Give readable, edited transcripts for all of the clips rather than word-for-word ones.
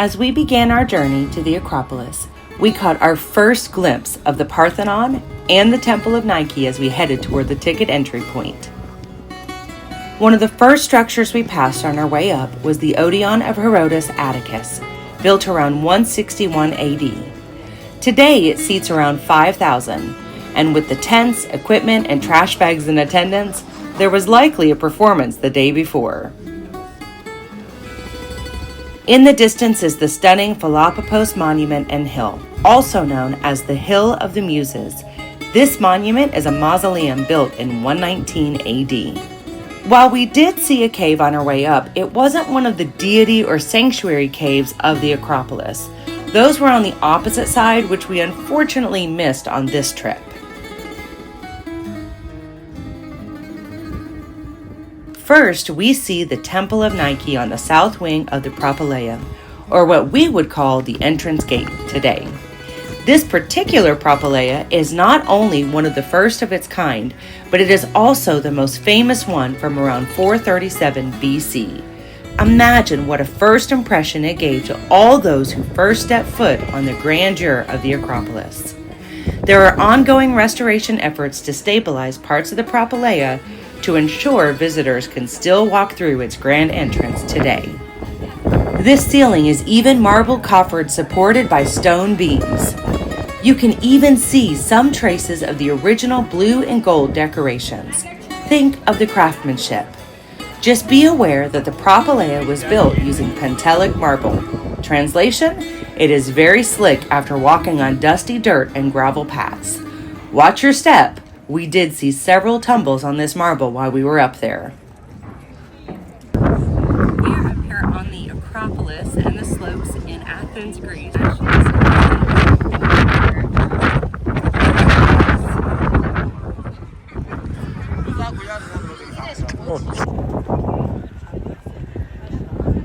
As we began our journey to the Acropolis, we caught our first glimpse of the Parthenon and the Temple of Nike as we headed toward the ticket entry point. One of the first structures we passed on our way up was the Odeon of Herodotus Atticus, built around 161 AD. Today it seats around 5,000, and with the tents, equipment, and trash bags in attendance, there was likely a performance the day before. In the distance is the stunning Philopopos Monument and Hill, also known as the Hill of the Muses. This monument is a mausoleum built in 119 AD. While we did see a cave on our way up, it wasn't one of the deity or sanctuary caves of the Acropolis. Those were on the opposite side, which we unfortunately missed on this trip. First, we see the Temple of Nike on the south wing of the Propylaea, or what we would call the entrance gate today. This particular Propylaea is not only one of the first of its kind, but it is also the most famous one from around 437 BC. Imagine what a first impression it gave to all those who first stepped foot on the grandeur of the Acropolis. There are ongoing restoration efforts to stabilize parts of the Propylaea to ensure visitors can still walk through its grand entrance today. This ceiling is even marble coffered, supported by stone beams. You can even see some traces of the original blue and gold decorations. Think of the craftsmanship. Just be aware that the Propylaea was built using Pentelic marble. Translation: it is very slick after walking on dusty dirt and gravel paths. Watch your step. We did see several tumbles on this marble while we were up there. We are up here on the Acropolis and the slopes in Athens, Greece.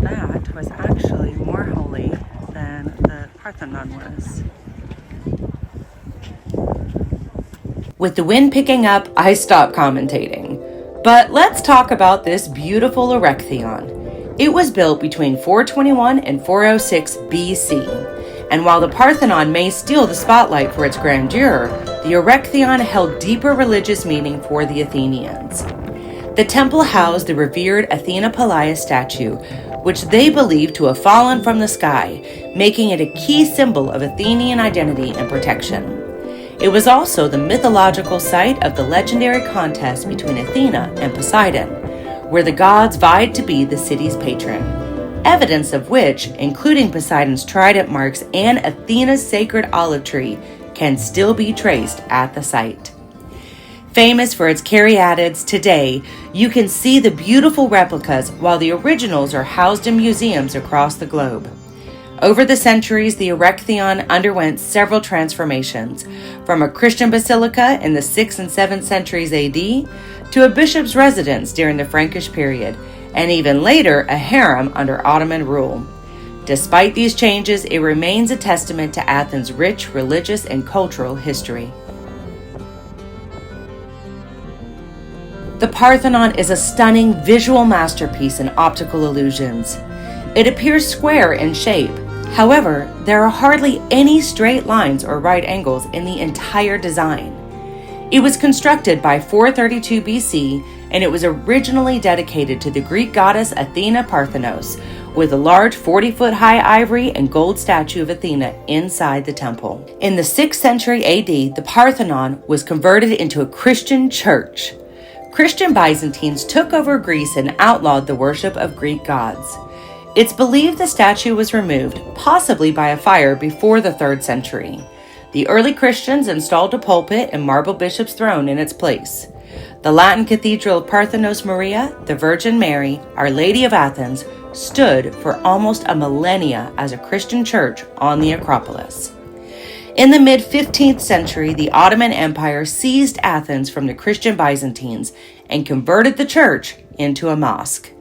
That was actually more holy than the Parthenon was. With the wind picking up, I stopped commentating. But let's talk about this beautiful Erechtheion. It was built between 421 and 406 BC. And while the Parthenon may steal the spotlight for its grandeur, the Erechtheion held deeper religious meaning for the Athenians. The temple housed the revered Athena Pallas statue, which they believed to have fallen from the sky, making it a key symbol of Athenian identity and protection. It was also the mythological site of the legendary contest between Athena and Poseidon, where the gods vied to be the city's patron. Evidence of which, including Poseidon's trident marks and Athena's sacred olive tree, can still be traced at the site. Famous for its caryatids, today you can see the beautiful replicas while the originals are housed in museums across the globe. Over the centuries, the Erechtheion underwent several transformations, from a Christian basilica in the 6th and 7th centuries AD to a bishop's residence during the Frankish period, and even later a harem under Ottoman rule. Despite these changes, it remains a testament to Athens' rich religious and cultural history. The Parthenon is a stunning visual masterpiece in optical illusions. It appears square in shape. However, there are hardly any straight lines or right angles in the entire design. It was constructed by 432 BC, and it was originally dedicated to the Greek goddess Athena Parthenos, with a large 40-foot-high ivory and gold statue of Athena inside the temple. In the 6th century AD, the Parthenon was converted into a Christian church. Christian Byzantines took over Greece and outlawed the worship of Greek gods. It's believed the statue was removed, possibly by a fire, before the 3rd century. The early Christians installed a pulpit and marble bishop's throne in its place. The Latin Cathedral of Parthenos Maria, the Virgin Mary, Our Lady of Athens, stood for almost a millennia as a Christian church on the Acropolis. In the mid-15th century, the Ottoman Empire seized Athens from the Christian Byzantines and converted the church into a mosque.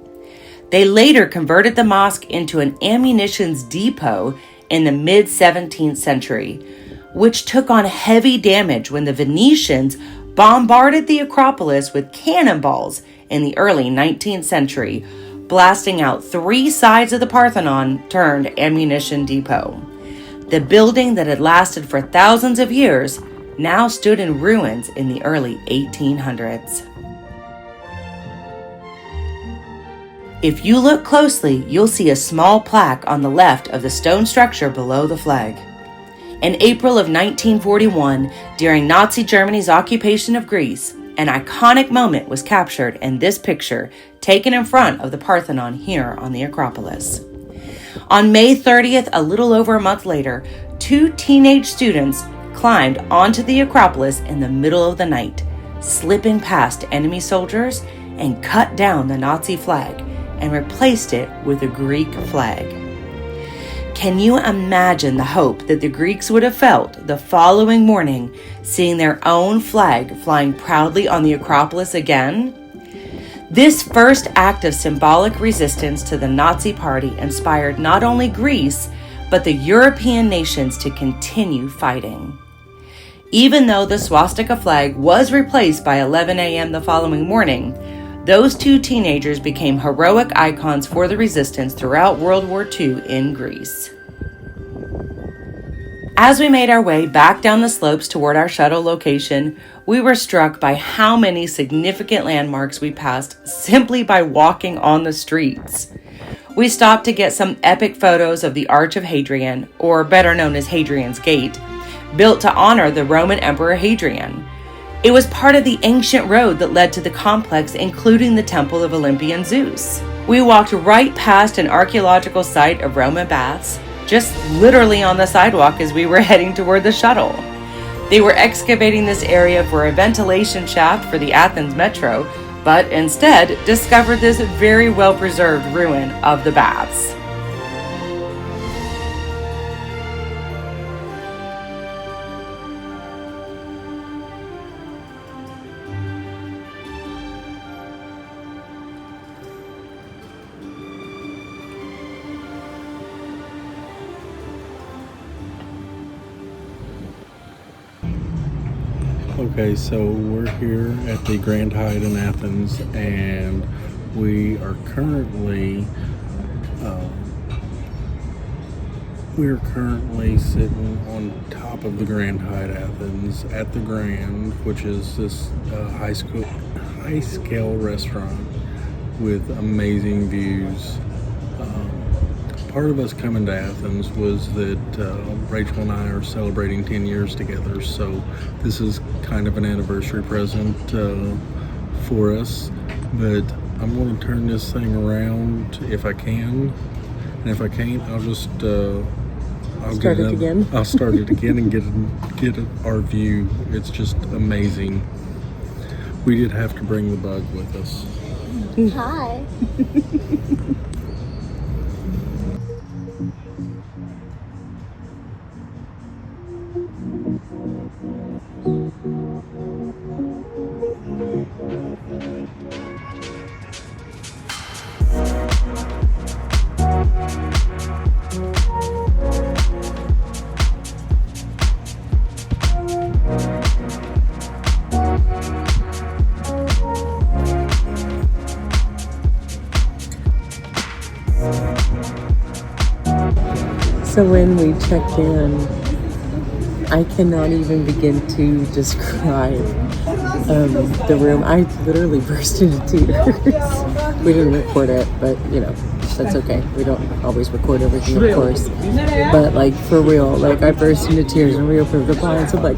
They later converted the mosque into an ammunitions depot in the mid-17th century, which took on heavy damage when the Venetians bombarded the Acropolis with cannonballs in the early 19th century, blasting out 3 sides of the Parthenon turned ammunition depot. The building that had lasted for thousands of years now stood in ruins in the early 1800s. If you look closely, you'll see a small plaque on the left of the stone structure below the flag. In April of 1941, during Nazi Germany's occupation of Greece, an iconic moment was captured in this picture taken in front of the Parthenon here on the Acropolis. On May 30th, a little over a month later, 2 teenage students climbed onto the Acropolis in the middle of the night, slipping past enemy soldiers and cut down the Nazi flag and replaced it with a Greek flag. Can you imagine the hope that the Greeks would have felt the following morning seeing their own flag flying proudly on the Acropolis again? This first act of symbolic resistance to the Nazi Party inspired not only Greece, but the European nations to continue fighting. Even though the swastika flag was replaced by 11 a.m. the following morning, those 2 teenagers became heroic icons for the resistance throughout World War II in Greece. As we made our way back down the slopes toward our shuttle location, we were struck by how many significant landmarks we passed simply by walking on the streets. We stopped to get some epic photos of the Arch of Hadrian, or better known as Hadrian's Gate, built to honor the Roman Emperor Hadrian. It was part of the ancient road that led to the complex, including the Temple of Olympian Zeus. We walked right past an archaeological site of Roman baths, just literally on the sidewalk as we were heading toward the shuttle. They were excavating this area for a ventilation shaft for the Athens metro, but instead discovered this very well-preserved ruin of the baths. Okay, so we're here at the Grand Hyatt in Athens, and we are currently sitting on top of the Grand Hyatt Athens at the Grand, which is this high scale restaurant with amazing views. Part of us coming to Athens was that Rachel and I are celebrating 10 years together, so this is kind of an anniversary present for us. But I'm going to turn this thing around if I can, and if I can't, I'll just I'll start it again. I'll start it again and get our view. It's just amazing. We did have to bring the bug with us. Hi. So when we checked in, I cannot even begin to describe the room. I literally burst into tears. We didn't record it, but you know, that's okay. We don't always record everything, of course. But like for real, like I burst into tears and we opened the blinds. I'm like,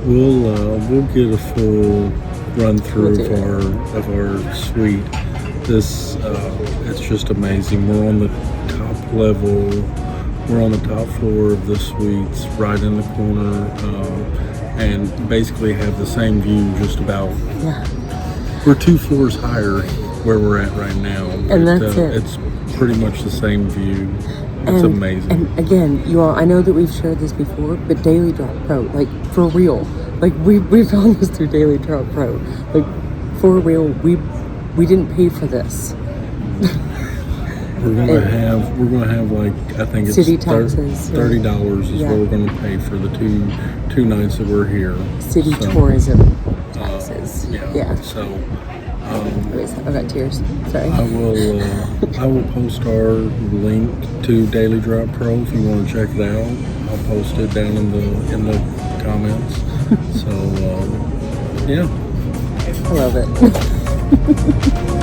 we'll get a full run through of our suite. This it's just amazing. We're on the top level. We're on the top floor of the suites, right in the corner, and basically have the same view. Just about. yeah. We're 2 floors higher where we're at right now. And that's it. It's pretty much the same view. It's amazing. And again, you all, I know that we've shared this before, but Daily Drop Pro, like for real, like we found this through Daily Drop Pro, like for real, we didn't pay for this. We're gonna have like I think it's city taxes. $30 is what we're gonna pay for the two nights that we're here. City tourism taxes. Yeah. So I've got tears. Sorry. I will post our link to Daily Drop Pro if you want to check it out. I'll post it down in the comments. So yeah, I love it.